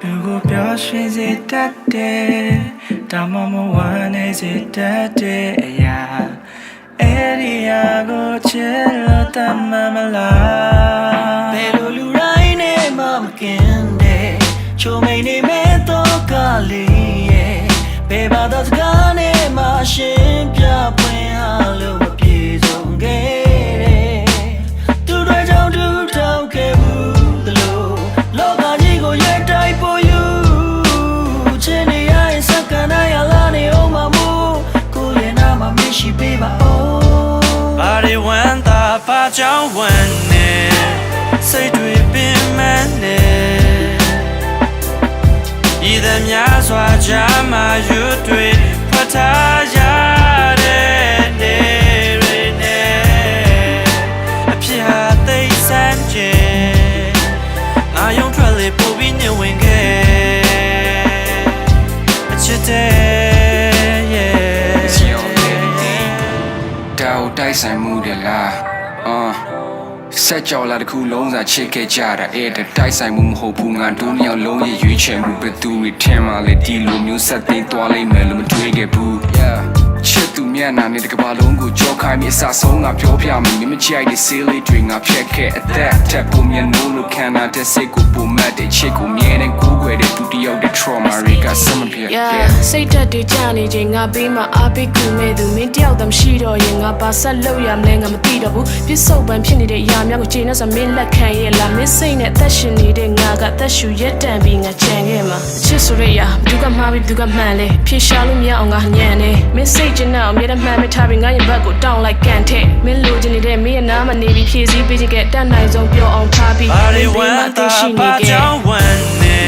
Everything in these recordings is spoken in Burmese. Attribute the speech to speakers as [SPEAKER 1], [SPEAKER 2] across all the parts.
[SPEAKER 1] 如果表现是大的，大妈妈玩的是大的呀，哎哩呀个吃了大妈妈啦。贝鲁鲁来呢妈妈跟的，就没你没多咖喱耶，贝巴到这个呢妈心比较不好了，我别总给。把脚稳呢，谁对边门呢？一旦面刷加码又对，怕他呀的呢，皮下第三节，那用出来不比你稳个，记得。
[SPEAKER 2] တိုက်ဆိုင်မှုတလားဆက်ကြော်လာတစ်ခုလုံးစာချစ်ခဲ့ကြတာအဲ့ဒါတိုက်ဆိုင်မှုမဟုတ်ဘူးငါတို့မြောက်လုံးရဲ့ရွေးချယ်မှုဘယ်သူတွေထင်မှလဲဒီလိုမျိုးဆက်သိမ်းသွားလိမ့်မယ်လို့မတွေးခဲ့ဘူး ချစ်သူမျက်နှာနဲ့တကဘာလုံးကိုကြောခိုင်းပြီးအစဆုံးငါပြောပြမယ်မင်းမကြိုက်တဲ့ဆေးလေးတွေငါဖြတ်ခဲ့အသက်ထပ်ပုံမျက်နှာလို့ခံတာတဲ့စိတ်ကိုပုံမှတ်တဲ့ချစ်ကိုမြဲတဲ့ကိုယ်ွယ်တဲ့ဒုတိယတဲ့ trauma တွေကစမပြတ်
[SPEAKER 3] စိတ်တက်တွေကြနေချိန်ငါပေးမှအားပေးကူမဲ့သူမင်းတယောက်တည်းရှိတော့ရင်ငါပါဆက်လို့ရမလဲငါမသိတော့ဘူးပြစ်စုံပန်ဖြစ်နေတဲ့အရာများကိုချိန်နဲ့ဆိုမင်းလက်ခံရဲ့လားမင်းစိတ်နဲ့အသက်ရှင်နေတဲ့ငါကသက်ရှူရက်တန်ပြီးငါချန်ခဲ့မှာချစ်ဆိုရရဘသူကမှားပြီးဘသူကမှန်လဲဖြေရှာလို့မရအောင်ငါညံနေမင်းစိတ်ကျင်အောင်မြေတမှန်မထားပြီးငါရင်ဘက်ကိုတောင်းလိုက်ကန်ထဲမင်းလိုချင်နေတဲ့မင်းရဲ့နားမနေပြီးဖြည့်ဆည်းပေးချင်ခဲ့တတ်နိုင်ဆုံးပြောအောင်ထားပြီး
[SPEAKER 1] ဘာတွေဝမ်းသာပါကြောင်းဝမ်းနေ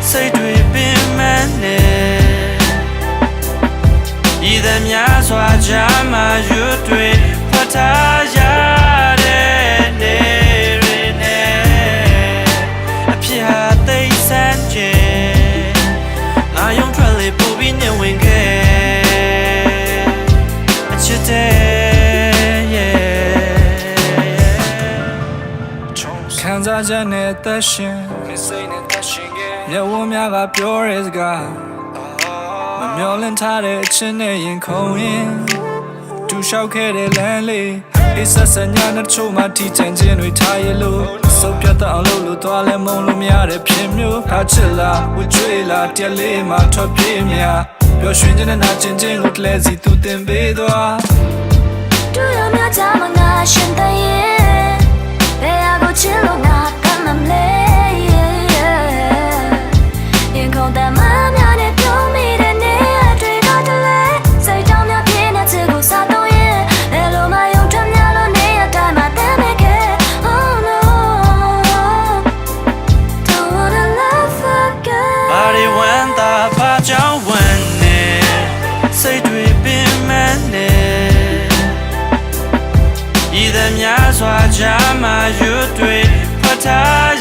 [SPEAKER 1] စိတ်တွေပင်မနေဤသမျှစွာကြမှာရွတ်တွေဖတ်ထားရတဲ့နေရနေအဖြစ်ဟာသိစမ်းချေငါယုံထွက်လေပူပြီးနေဝင်ခဲ့အချစ်တဲ့ခံစားချက်နဲ့သက်ရှင်စိတ်နဲ့သက်ရှင်ခဲ့မျက်ဝန်းများကပြောရဲစကားမမျောလင့်ထားတဲ့အချင်းနဲ့ရင်ခုန်ရင်တူလျှောက်ခဲ့တဲ့လမ်းလေးအိစစညာနဲ့ချိုးမှထိချင်ခြင်းတွေထားရလို့စုပ်ပြတ်အောင်လို့သွားလဲမုံလို့မရတဲ့ဖြစ်မျိုးခါချစ်လားဝကြွေးလားတက်လေးမှထွက်ပြေးမြပျော်ရွှင်ခြင်းနဲ့နာကျင်ခြင်းကိုတလဲစီသူတင်ပေးသွား
[SPEAKER 4] တို့ရမြချမငါရှင်တဲ့ရဲ့ဘယ်ဟာကိုချစ်လို့ငါကမ်းမလဲရင်ခုန်တဲ့မများနဲ့ပြုံးမိတဲ့နေရာတွေကတလဲစိတ်ကြောင့်များပြင်းတဲ့ချစ်ကိုစားတော့ရဲ့ဘယ်လိုမှယုံထမ်းများလို့နေရတိုင်းမှာတမ်းမဲ့ခဲ့ Oh no don't wanna love again
[SPEAKER 1] ဘာတွေဝမ်းသာဘာကြောင့်ဝမ်းနေစိတ်တွေပင်မနေဤသမျှစွာကြမှာရွတ်တွေဖတ်ထား